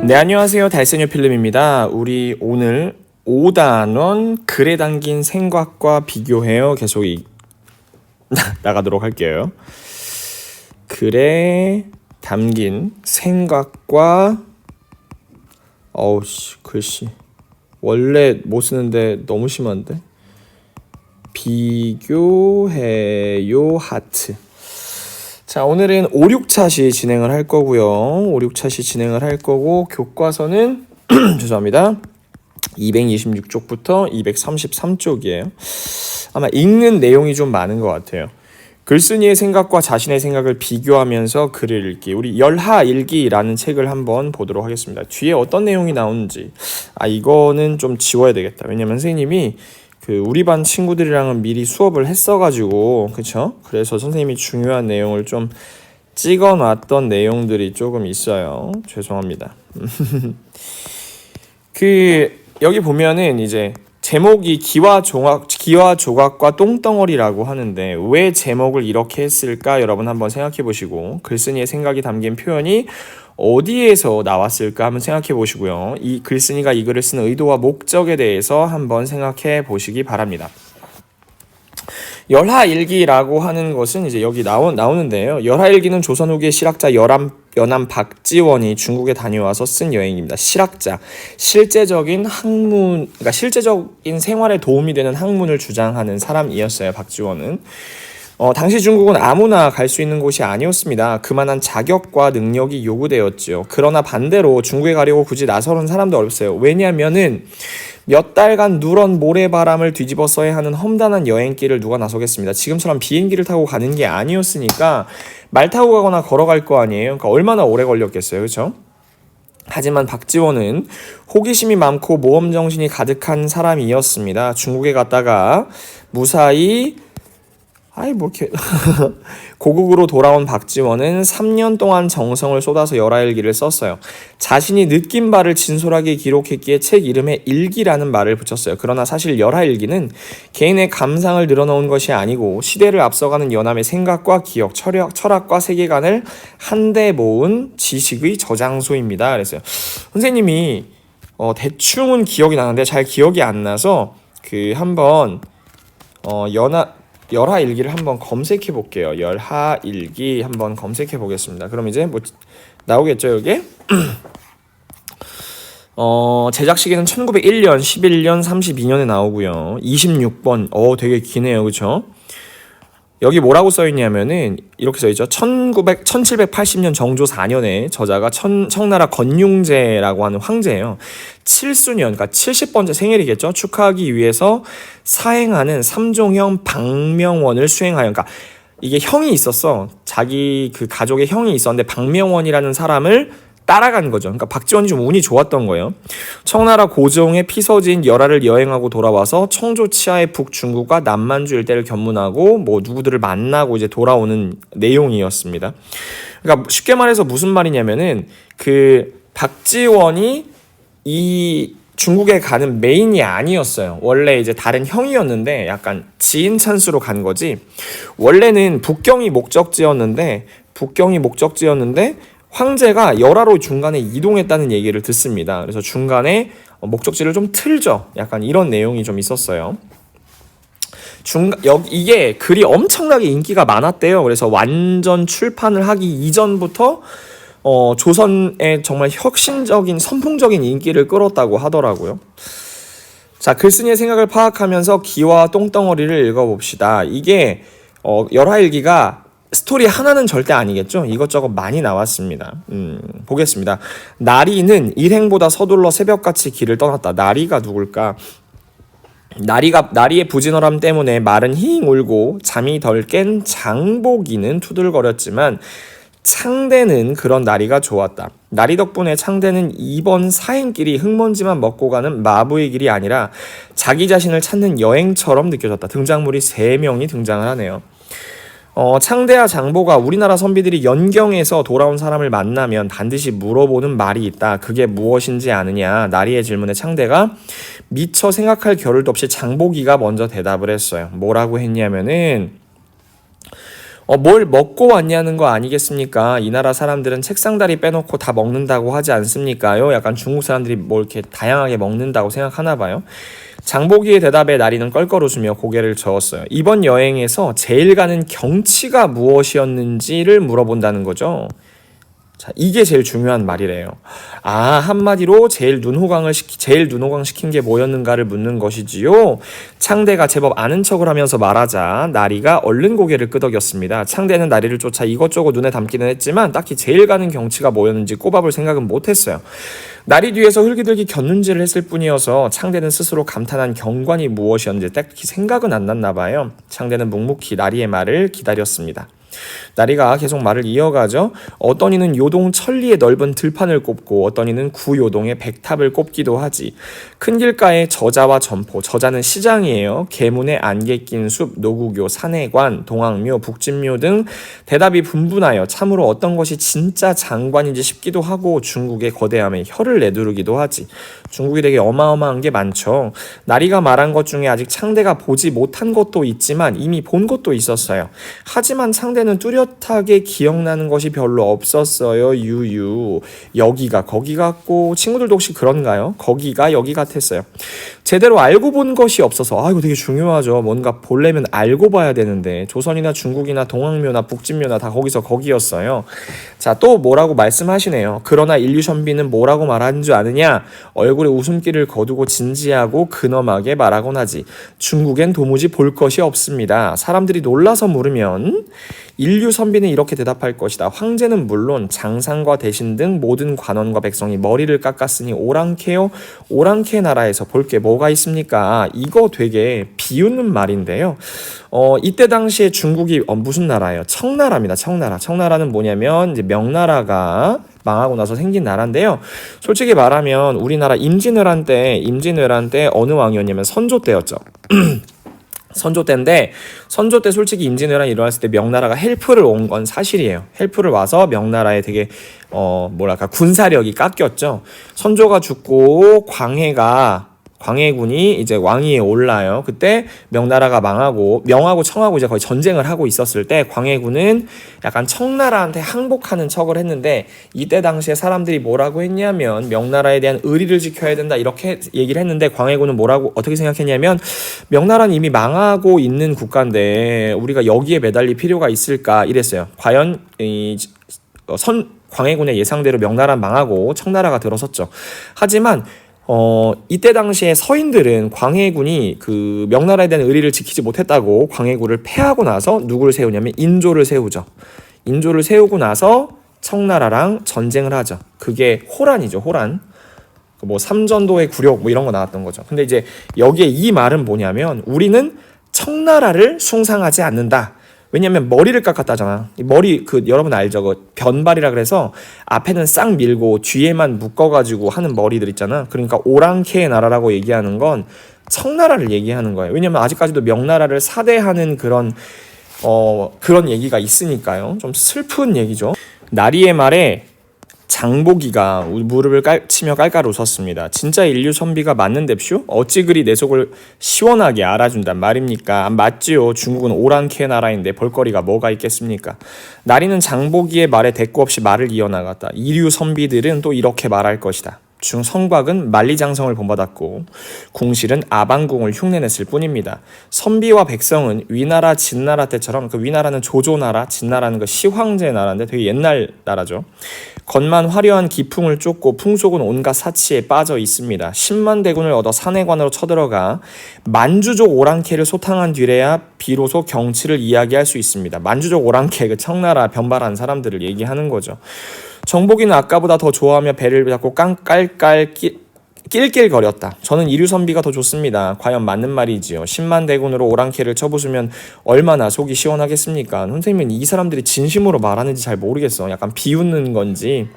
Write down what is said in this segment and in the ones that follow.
네, 안녕하세요. 달세뇨 필름입니다. 우리 오늘 5단원 글에 담긴 생각과 비교해요. 계속 나가도록 할게요. 글에 담긴 생각과 글씨 원래 못 쓰는데 너무 심한데. 비교해요 하트. 자, 오늘은 5, 6차시 진행을 할 거고요. 5, 6차시 진행을 할 거고 교과서는 죄송합니다. 226쪽부터 233쪽이에요. 아마 읽는 내용이 좀 많은 것 같아요. 글쓴이의 생각과 자신의 생각을 비교하면서 글을 읽기. 우리 열하일기라는 책을 한번 보도록 하겠습니다. 뒤에 어떤 내용이 나오는지. 이거는 좀 지워야 되겠다. 왜냐면 선생님이 우리 반 친구들이랑은 미리 수업을 했어가지고, 그쵸? 그래서 선생님이 중요한 내용을 좀 찍어놨던 내용들이 조금 있어요. 죄송합니다. 여기 보면은 이제 제목이 기와 조각과 똥덩어리라고 하는데 왜 제목을 이렇게 했을까? 여러분 한번 생각해 보시고 글쓴이의 생각이 담긴 표현이 어디에서 나왔을까 한번 생각해 보시고요. 이 글쓴이가 이 글을 쓰는 의도와 목적에 대해서 한번 생각해 보시기 바랍니다. 열하일기라고 하는 것은 이제 여기 나오는데요. 열하일기는 조선 후기 실학자 연암 박지원이 중국에 다녀와서 쓴 여행입니다. 실학자, 실제적인 학문, 그러니까 실제적인 생활에 도움이 되는 학문을 주장하는 사람이었어요. 박지원은. 당시 중국은 아무나 갈 수 있는 곳이 아니었습니다. 그만한 자격과 능력이 요구되었죠. 그러나 반대로 중국에 가려고 굳이 나서는 사람도 어렵어요. 왜냐하면은 몇 달간 누런 모래바람을 뒤집어 써야 하는 험단한 여행길을 누가 나서겠습니다. 지금처럼 비행기를 타고 가는 게 아니었으니까 말 타고 가거나 걸어갈 거 아니에요. 그러니까 얼마나 오래 걸렸겠어요. 그렇죠? 하지만 박지원은 호기심이 많고 모험정신이 가득한 사람이었습니다. 중국에 갔다가 무사히 고국으로 돌아온 박지원은 3년 동안 정성을 쏟아서 열하일기를 썼어요. 자신이 느낀 바를 진솔하게 기록했기에 책 이름에 일기라는 말을 붙였어요. 그러나 사실 열하일기는 개인의 감상을 늘어놓은 것이 아니고 시대를 앞서가는 연함의 생각과 기억, 철학과 세계관을 한데 모은 지식의 저장소입니다. 그랬어요. 선생님이 대충은 기억이 나는데 잘 기억이 안 나서 한번 열하일기를 한번 검색해 볼게요. 열하일기 한번 검색해 보겠습니다. 그럼 이제 나오겠죠, 여기? 제작 시기는 1901년, 11년, 32년에 나오고요. 26번. 되게 기네요. 그렇죠? 여기 뭐라고 써 있냐면은 이렇게 써 있죠. 1780년 정조 4년에 저자가 청나라 건융제라고 하는 황제예요. 7수년, 그러니까 70번째 생일이겠죠. 축하하기 위해서 사행하는 삼종형 박명원을 수행하여, 그러니까 이게 형이 있었어. 자기 가족의 형이 있었는데 박명원이라는 사람을 따라간 거죠. 그러니까 박지원이 좀 운이 좋았던 거예요. 청나라 고종의 피서지인 열하를 여행하고 돌아와서 청조 치하의 북중국과 남만주 일대를 견문하고 누구들을 만나고 이제 돌아오는 내용이었습니다. 그러니까 쉽게 말해서 무슨 말이냐면은 박지원이 이 중국에 가는 메인이 아니었어요. 원래 이제 다른 형이었는데 약간 지인 찬스로 간 거지. 원래는 북경이 목적지였는데 황제가 열하로 중간에 이동했다는 얘기를 듣습니다. 그래서 중간에 목적지를 좀 틀죠. 약간 이런 내용이 좀 있었어요. 이게 글이 엄청나게 인기가 많았대요. 그래서 완전 출판을 하기 이전부터 조선의 정말 혁신적인 선풍적인 인기를 끌었다고 하더라고요. 자, 글쓴이의 생각을 파악하면서 기와 똥덩어리를 읽어봅시다. 이게 열하일기가 스토리 하나는 절대 아니겠죠? 이것저것 많이 나왔습니다. 보겠습니다. 나리는 일행보다 서둘러 새벽같이 길을 떠났다. 나리가 누굴까? 나리의 부진어람 때문에 말은 힝 울고 잠이 덜 깬 장보기는 투덜거렸지만 창대는 그런 나리가 좋았다. 나리 덕분에 창대는 이번 사행길이 흙먼지만 먹고 가는 마부의 길이 아니라 자기 자신을 찾는 여행처럼 느껴졌다. 등장물이 3명이 등장을 하네요. 창대와 장보가 우리나라 선비들이 연경에서 돌아온 사람을 만나면 반드시 물어보는 말이 있다. 그게 무엇인지 아느냐? 나리의 질문에 창대가 미처 생각할 겨를도 없이 장보기가 먼저 대답을 했어요. 뭐라고 했냐면은 뭘 먹고 왔냐는 거 아니겠습니까? 이 나라 사람들은 책상다리 빼놓고 다 먹는다고 하지 않습니까요? 약간 중국 사람들이 뭘 이렇게 다양하게 먹는다고 생각하나 봐요. 장보기의 대답에 나리는 껄껄 웃으며 고개를 저었어요. 이번 여행에서 제일 가는 경치가 무엇이었는지를 물어본다는 거죠. 자, 이게 제일 중요한 말이래요. 한마디로 제일 눈호강 시킨 게 뭐였는가를 묻는 것이지요. 창대가 제법 아는 척을 하면서 말하자 나리가 얼른 고개를 끄덕였습니다. 창대는 나리를 쫓아 이것저것 눈에 담기는 했지만 딱히 제일 가는 경치가 뭐였는지 꼽아볼 생각은 못했어요. 나리 뒤에서 흘기들기 곁눈질을 했을 뿐이어서 창대는 스스로 감탄한 경관이 무엇이었는지 딱히 생각은 안 났나 봐요. 창대는 묵묵히 나리의 말을 기다렸습니다. 나리가 계속 말을 이어가죠. 어떤 이는 요동 천리의 넓은 들판을 꼽고 어떤 이는 구요동의 백탑을 꼽기도 하지. 큰 길가에 저자와 점포, 저자는 시장이에요. 계문에 안개 낀 숲, 노구교, 산해관, 동학묘, 북진묘 등 대답이 분분하여 참으로 어떤 것이 진짜 장관인지 싶기도 하고 중국의 거대함에 혀를 내두르기도 하지. 중국이 되게 어마어마한 게 많죠. 나리가 말한 것 중에 아직 창대가 보지 못한 것도 있지만 이미 본 것도 있었어요. 하지만 창대는 뚜렷하게 기억나는 것이 별로 없었어요. 유유. 여기가 거기 같고 친구들도 혹시 그런가요? 거기가 여기 같았어요. 제대로 알고 본 것이 없어서 이거 되게 중요하죠. 뭔가 보려면 알고 봐야 되는데 조선이나 중국이나 동학묘나 북진묘나 다 거기서 거기였어요. 자, 또 뭐라고 말씀하시네요. 그러나 일류선비는 뭐라고 말하는 줄 아느냐? 얼굴에 웃음기를 거두고 진지하고 근엄하게 말하곤 하지. 중국엔 도무지 볼 것이 없습니다. 사람들이 놀라서 물으면 인류 선비는 이렇게 대답할 것이다. 황제는 물론 장상과 대신 등 모든 관원과 백성이 머리를 깎았으니 오랑캐요. 오랑캐 나라에서 볼 게 뭐가 있습니까? 이거 되게 비웃는 말인데요. 이때 당시에 중국이 무슨 나라예요? 청나라입니다. 청나라. 청나라는 뭐냐면 이제 명나라가 망하고 나서 생긴 나라인데요. 솔직히 말하면 우리나라 임진왜란 때 어느 왕이었냐면 선조 때였죠. 선조 때인데 선조 때 솔직히 임진왜란이 일어났을 때 명나라가 헬프를 온 건 사실이에요. 헬프를 와서 명나라에 되게 군사력이 깎였죠. 선조가 죽고 광해군이 이제 왕위에 올라요. 그때 명나라가 망하고 명하고 청하고 이제 거의 전쟁을 하고 있었을 때 광해군은 약간 청나라한테 항복하는 척을 했는데 이때 당시에 사람들이 뭐라고 했냐면 명나라에 대한 의리를 지켜야 된다 이렇게 얘기를 했는데 광해군은 어떻게 생각했냐면 명나라는 이미 망하고 있는 국가인데 우리가 여기에 매달릴 필요가 있을까 이랬어요. 과연 광해군의 예상대로 명나라 망하고 청나라가 들어섰죠. 하지만 이때 당시에 서인들은 광해군이 그 명나라에 대한 의리를 지키지 못했다고 광해군을 패하고 나서 누구를 세우냐면 인조를 세우죠. 인조를 세우고 나서 청나라랑 전쟁을 하죠. 그게 호란이죠. 호란. 삼전도의 굴욕 이런 거 나왔던 거죠. 근데 이제 여기에 이 말은 뭐냐면 우리는 청나라를 숭상하지 않는다. 왜냐면 머리를 깎았다잖아. 머리 여러분 알죠? 변발이라 그래서 앞에는 싹 밀고 뒤에만 묶어가지고 하는 머리들 있잖아. 그러니까 오랑캐의 나라라고 얘기하는 건 청나라를 얘기하는 거예요. 왜냐면 아직까지도 명나라를 사대하는 그런 얘기가 있으니까요. 좀 슬픈 얘기죠. 나리의 말에 장보기가 무릎을 치며 깔깔 웃었습니다. 진짜 인류 선비가 맞는뎁쇼? 어찌 그리 내 속을 시원하게 알아준단 말입니까? 맞지요. 중국은 오랑캐 나라인데 볼거리가 뭐가 있겠습니까? 나리는 장보기의 말에 대꾸 없이 말을 이어나갔다. 인류 선비들은 또 이렇게 말할 것이다. 성곽은 만리장성을 본받았고 궁실은 아방궁을 흉내냈을 뿐입니다. 선비와 백성은 위나라 진나라 때처럼 위나라는 조조나라, 진나라는 시황제 나라인데 되게 옛날 나라죠. 겉만 화려한 기풍을 쫓고 풍속은 온갖 사치에 빠져 있습니다. 10만 대군을 얻어 산해관으로 쳐들어가 만주족 오랑캐를 소탕한 뒤래야 비로소 경치를 이야기할 수 있습니다. 만주족 오랑캐 청나라 변발한 사람들을 얘기하는 거죠. 정복이는 아까보다 더 좋아하며 배를 잡고 깔깔 낄낄거렸다. 저는 이류선비가 더 좋습니다. 과연 맞는 말이지요. 10만 대군으로 오랑캐를 쳐부수면 얼마나 속이 시원하겠습니까? 선생님은 이 사람들이 진심으로 말하는지 잘 모르겠어. 약간 비웃는 건지.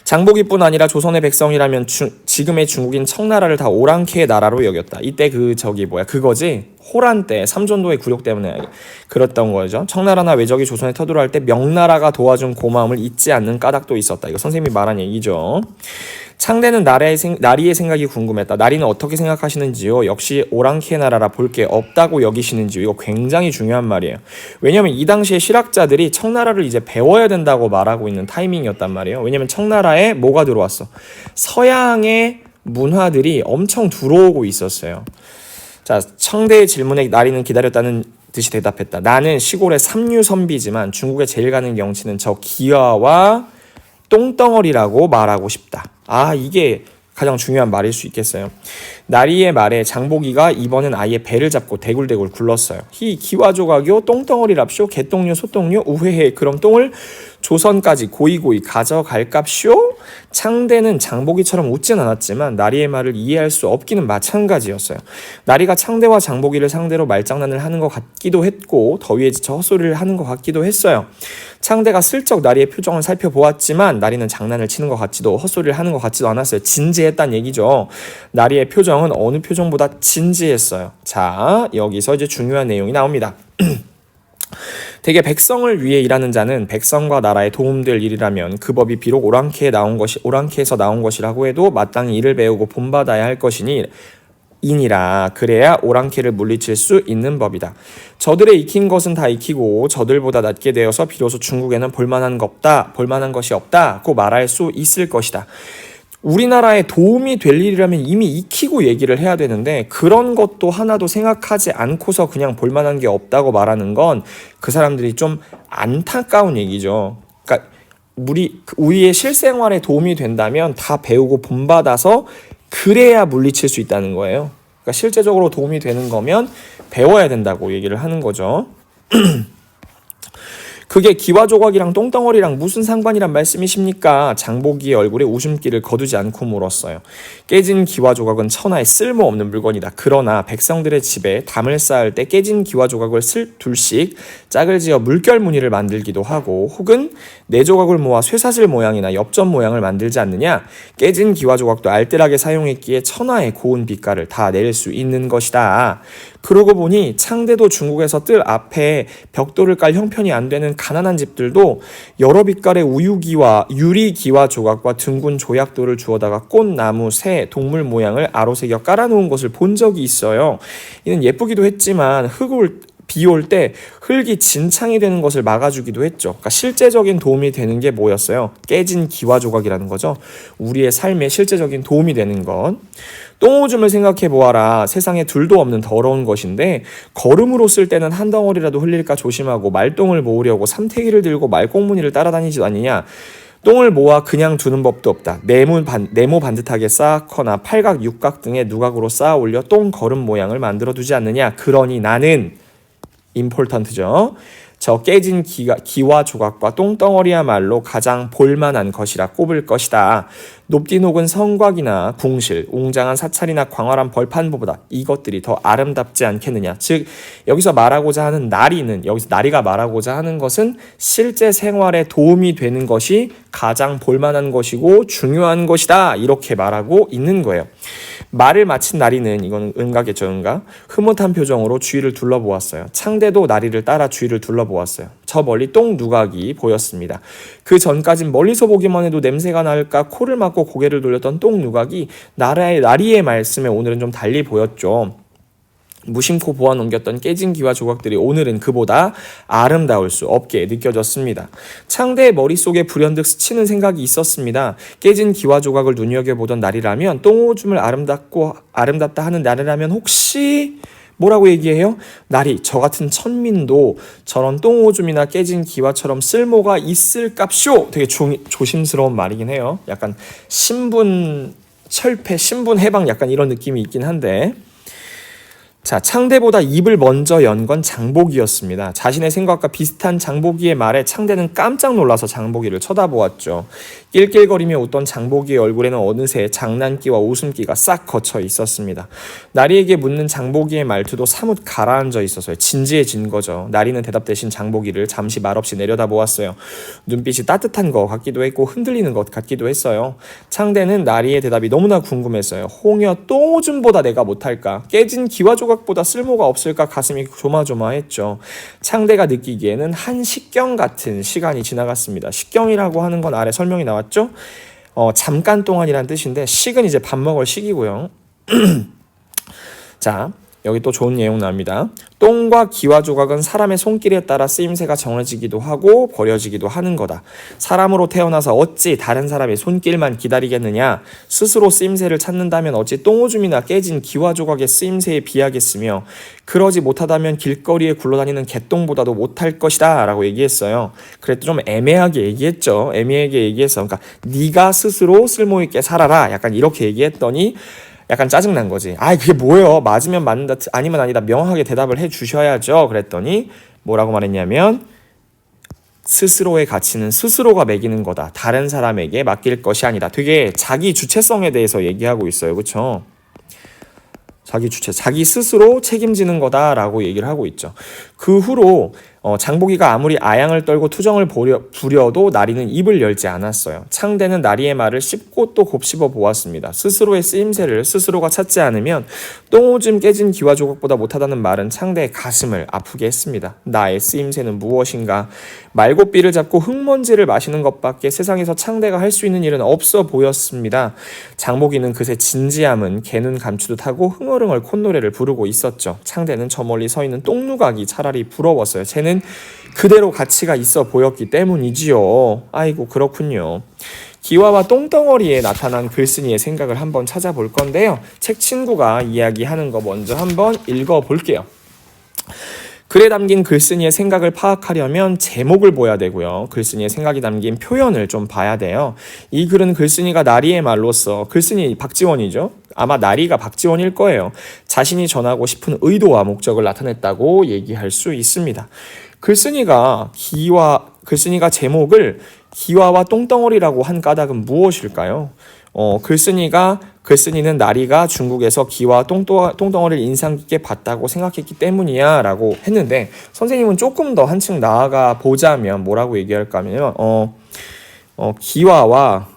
장보기뿐 아니라 조선의 백성이라면 지금의 중국인 청나라를 다 오랑캐의 나라로 여겼다. 이때 그거지? 호란 때 삼전도의 굴욕 때문에 그랬던 거죠. 청나라나 외적이 조선에 터들어갈 때 명나라가 도와준 고마움을 잊지 않는 까닭도 있었다. 이거 선생님이 말한 얘기죠. 창대는 나리의 생각이 궁금했다. 나리는 어떻게 생각하시는지요? 역시 오랑캐 나라라 볼 게 없다고 여기시는지요? 이거 굉장히 중요한 말이에요. 왜냐하면 이 당시에 실학자들이 청나라를 이제 배워야 된다고 말하고 있는 타이밍이었단 말이에요. 왜냐하면 청나라에 뭐가 들어왔어? 서양의 문화들이 엄청 들어오고 있었어요. 자, 청대의 질문에 나리는 기다렸다는 듯이 대답했다. 나는 시골의 삼류선비지만 중국에 제일 가는 경치는 저 기와와 똥덩어리라고 말하고 싶다. 이게 가장 중요한 말일 수 있겠어요. 나리의 말에 장보기가 이번엔 아예 배를 잡고 대굴대굴 굴렀어요. 히 기와조각요 똥덩어리랍쇼 개똥류 소똥류 우회해 그럼 똥을 조선까지 고이고이 가져갈깝쇼? 창대는 장보기처럼 웃진 않았지만 나리의 말을 이해할 수 없기는 마찬가지였어요. 나리가 창대와 장보기를 상대로 말장난을 하는 것 같기도 했고 더위에 지쳐 헛소리를 하는 것 같기도 했어요. 창대가 슬쩍 나리의 표정을 살펴보았지만 나리는 장난을 치는 것 같지도 헛소리를 하는 것 같지도 않았어요. 진지했단 얘기죠. 나리의 표정은 어느 표정보다 진지했어요. 자, 여기서 이제 중요한 내용이 나옵니다. 대개 백성을 위해 일하는 자는 백성과 나라에 도움될 일이라면 그 법이 비록 오랑캐에서 나온 것이라고 해도 마땅히 이를 배우고 본받아야 할 것이니 이니라 그래야 오랑캐를 물리칠 수 있는 법이다. 저들의 익힌 것은 다 익히고 저들보다 낮게 되어서 비로소 중국에는 볼만한 것이 없다고 말할 수 있을 것이다. 우리나라에 도움이 될 일이라면 이미 익히고 얘기를 해야 되는데 그런 것도 하나도 생각하지 않고서 그냥 볼만한 게 없다고 말하는 건 그 사람들이 좀 안타까운 얘기죠. 그러니까 우리의 실생활에 도움이 된다면 다 배우고 본받아서 그래야 물리칠 수 있다는 거예요. 그러니까 실제적으로 도움이 되는 거면 배워야 된다고 얘기를 하는 거죠. 그게 기와조각이랑 똥덩어리랑 무슨 상관이란 말씀이십니까? 장보기의 얼굴에 웃음기를 거두지 않고 물었어요. 깨진 기와조각은 천하에 쓸모없는 물건이다. 그러나 백성들의 집에 담을 쌓을 때 깨진 기와조각을 둘씩 짝을 지어 물결 무늬를 만들기도 하고 혹은 네 조각을 모아 쇠사슬 모양이나 엽전 모양을 만들지 않느냐? 깨진 기와조각도 알뜰하게 사용했기에 천하의 고운 빛깔을 다 낼 수 있는 것이다. 그러고 보니 창대도 중국에서 뜰 앞에 벽돌을 깔 형편이 안 되는 가난한 집들도 여러 빛깔의 유리기와 조각과 둥근 조약돌을 주워다가 꽃나무, 새, 동물 모양을 아로새겨 깔아놓은 것을 본 적이 있어요. 이는 예쁘기도 했지만 비 올 때 흙이 진창이 되는 것을 막아주기도 했죠. 그러니까 실제적인 도움이 되는 게 뭐였어요? 깨진 기와 조각이라는 거죠. 우리의 삶에 실제적인 도움이 되는 것. 똥오줌을 생각해 보아라. 세상에 둘도 없는 더러운 것인데 걸음으로 쓸 때는 한 덩어리라도 흘릴까 조심하고 말똥을 모으려고 삼태기를 들고 말꽁무니를 따라다니지도 않느냐. 똥을 모아 그냥 두는 법도 없다. 네모 반듯하게 쌓거나 팔각, 육각 등의 누각으로 쌓아 올려 똥 걸음 모양을 만들어 두지 않느냐. 그러니 나는 임포턴트죠. 저 깨진 기와 조각과 똥덩어리야말로 가장 볼만한 것이라 꼽을 것이다. 높디 녹은 성곽이나 궁실, 웅장한 사찰이나 광활한 벌판보다 이것들이 더 아름답지 않겠느냐. 즉 여기서 말하고자 하는 여기서 나리가 말하고자 하는 것은 실제 생활에 도움이 되는 것이 가장 볼만한 것이고 중요한 것이다. 이렇게 말하고 있는 거예요. 말을 마친 나리는 이건 응가겠죠, 응가. 흐뭇한 표정으로 주위를 둘러보았어요. 창대도 나리를 따라 주위를 둘러보았어요. 저 멀리 똥 누각이 보였습니다. 그 전까진 멀리서 보기만 해도 냄새가 날까 코를 막고 고개를 돌렸던 똥 누각이 나리의 말씀에 오늘은 좀 달리 보였죠. 무심코 보아 넘겼던 깨진 기와 조각들이 오늘은 그보다 아름다울 수 없게 느껴졌습니다. 창대의 머릿속에 불현듯 스치는 생각이 있었습니다. 깨진 기와 조각을 눈여겨보던 날이라면 똥오줌을 아름답다 하는 날이라면 혹시 뭐라고 얘기해요? 나리, 저 같은 천민도 저런 똥오줌이나 깨진 기와처럼 쓸모가 있을깝쇼. 되게 조심스러운 말이긴 해요. 약간 신분 철폐, 신분 해방 약간 이런 느낌이 있긴 한데 자, 창대보다 입을 먼저 연 건 장보기였습니다. 자신의 생각과 비슷한 장보기의 말에 창대는 깜짝 놀라서 장보기를 쳐다보았죠. 낄낄거리며 웃던 장보기의 얼굴에는 어느새 장난기와 웃음기가 싹 거쳐 있었습니다. 나리에게 묻는 장보기의 말투도 사뭇 가라앉아 있어서요. 진지해진 거죠. 나리는 대답 대신 장보기를 잠시 말없이 내려다보았어요. 눈빛이 따뜻한 것 같기도 했고 흔들리는 것 같기도 했어요. 창대는 나리의 대답이 너무나 궁금했어요. 홍여 똥오줌보다 내가 못할까? 깨진 기와 조각보다 쓸모가 없을까? 가슴이 조마조마했죠. 창대가 느끼기에는 한 식경 같은 시간이 지나갔습니다. 식경이라고 하는 건 아래 설명이 나왔죠? 잠깐 동안이란 뜻인데 식은 이제 밥 먹을 식이고요. 자, 여기 또 좋은 내용 나옵니다. 똥과 기와 조각은 사람의 손길에 따라 쓰임새가 정해지기도 하고 버려지기도 하는 거다. 사람으로 태어나서 어찌 다른 사람의 손길만 기다리겠느냐. 스스로 쓰임새를 찾는다면 어찌 똥오줌이나 깨진 기와 조각의 쓰임새에 비하겠으며 그러지 못하다면 길거리에 굴러다니는 개똥보다도 못할 것이다 라고 얘기했어요. 그래도 좀 애매하게 얘기했죠. 애매하게 얘기해서 그러니까 네가 스스로 쓸모있게 살아라 약간 이렇게 얘기했더니 약간 짜증난 거지. 그게 뭐예요? 맞으면 맞는다, 아니면 아니다. 명확하게 대답을 해 주셔야죠. 그랬더니 뭐라고 말했냐면 스스로의 가치는 스스로가 매기는 거다. 다른 사람에게 맡길 것이 아니다. 되게 자기 주체성에 대해서 얘기하고 있어요. 그렇죠? 자기 주체, 자기 스스로 책임지는 거다라고 얘기를 하고 있죠. 그 후로 장보기가 아무리 아양을 떨고 투정을 부려도 나리는 입을 열지 않았어요. 창대는 나리의 말을 씹고 또 곱씹어 보았습니다. 스스로의 쓰임새를 스스로가 찾지 않으면 똥오줌 깨진 기와 조각보다 못하다는 말은 창대의 가슴을 아프게 했습니다. 나의 쓰임새는 무엇인가? 말고삐를 잡고 흙먼지를 마시는 것밖에 세상에서 창대가 할 수 있는 일은 없어 보였습니다. 장보기는 그새 진지함은 개눈 감추듯 하고 흥얼흥얼 콧노래를 부르고 있었죠. 창대는 저 멀리 서 있는 똥누각이 차라리 부러웠어요. 쟤는 그대로 가치가 있어 보였기 때문이지요. 아이고 그렇군요. 기와와 똥덩어리에 나타난 글쓴이의 생각을 한번 찾아볼 건데요. 책 친구가 이야기하는 거 먼저 한번 읽어볼게요. 글에 담긴 글쓴이의 생각을 파악하려면 제목을 봐야 되고요. 글쓴이의 생각이 담긴 표현을 좀 봐야 돼요. 이 글은 글쓴이가 나리의 말로써, 글쓴이 박지원이죠. 아마 나리가 박지원일 거예요. 자신이 전하고 싶은 의도와 목적을 나타냈다고 얘기할 수 있습니다. 글쓴이가 제목을 기와와 똥덩어리라고 한 까닭은 무엇일까요? 글쓴이는 나리가 중국에서 기와 똥덩어리를 인상 깊게 봤다고 생각했기 때문이야 라고 했는데, 선생님은 조금 더 한층 나아가 보자면 뭐라고 얘기할까 하면요. 기와와,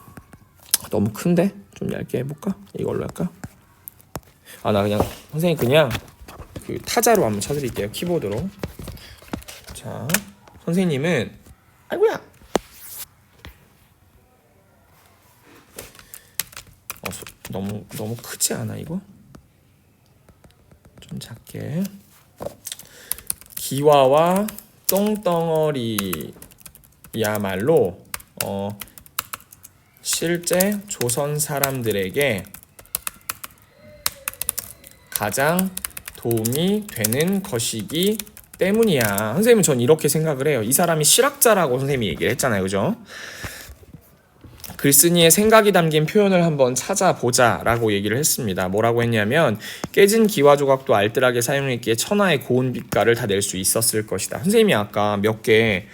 너무 큰데? 좀 얇게 해볼까? 이걸로 할까? 나 그냥, 선생님 그냥 그 타자로 한번 쳐드릴게요. 키보드로. 자, 선생님은, 아이고야! 너무 크지 않아 이거? 좀 작게. 기와와 똥덩어리야말로 실제 조선 사람들에게 가장 도움이 되는 것이기 때문이야. 선생님은 전 이렇게 생각을 해요. 이 사람이 실학자라고 선생님이 얘기를 했잖아요. 그죠? 글쓴이의 생각이 담긴 표현을 한번 찾아보자 라고 얘기를 했습니다. 뭐라고 했냐면 깨진 기와 조각도 알뜰하게 사용했기에 천하의 고운 빛깔을 다 낼 수 있었을 것이다. 선생님이 아까 몇 개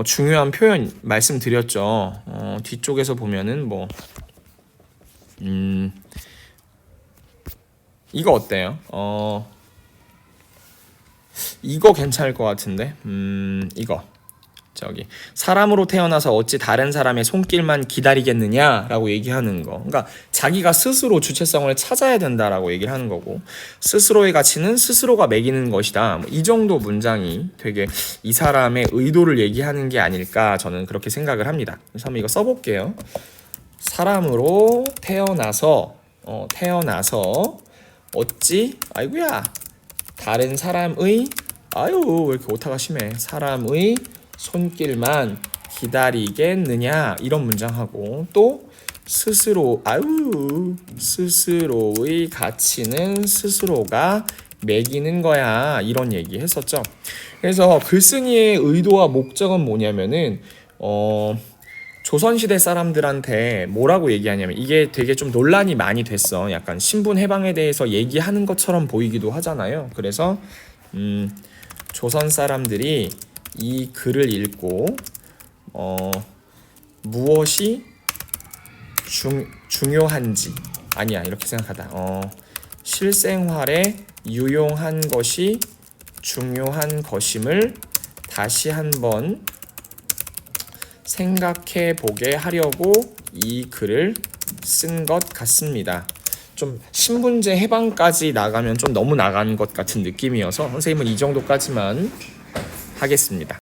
중요한 표현 말씀드렸죠. 뒤쪽에서 보면은 이거 어때요? 이거 괜찮을 것 같은데. 이거 저기 사람으로 태어나서 어찌 다른 사람의 손길만 기다리겠느냐라고 얘기하는 거. 그러니까 자기가 스스로 주체성을 찾아야 된다라고 얘기를 하는 거고, 스스로의 가치는 스스로가 매기는 것이다. 이 정도 문장이 되게 이 사람의 의도를 얘기하는 게 아닐까 저는 그렇게 생각을 합니다. 그래서 한번 이거 써볼게요. 사람으로 태어나서 어찌 아이고야 다른 사람의 왜 이렇게 오타가 심해. 사람의 손길만 기다리겠느냐 이런 문장하고, 또 스스로의 가치는 스스로가 매기는 거야 이런 얘기 했었죠. 그래서 글쓴이의 의도와 목적은 뭐냐면은 조선시대 사람들한테 뭐라고 얘기하냐면, 이게 되게 좀 논란이 많이 됐어. 약간 신분 해방에 대해서 얘기하는 것처럼 보이기도 하잖아요. 그래서 조선 사람들이 이 글을 읽고 무엇이 중요한지, 이렇게 생각하다. 실생활에 유용한 것이 중요한 것임을 다시 한번 생각해 보게 하려고 이 글을 쓴 것 같습니다. 좀 신분제 해방까지 나가면 좀 너무 나간 것 같은 느낌이어서 선생님은 이 정도까지만 하겠습니다.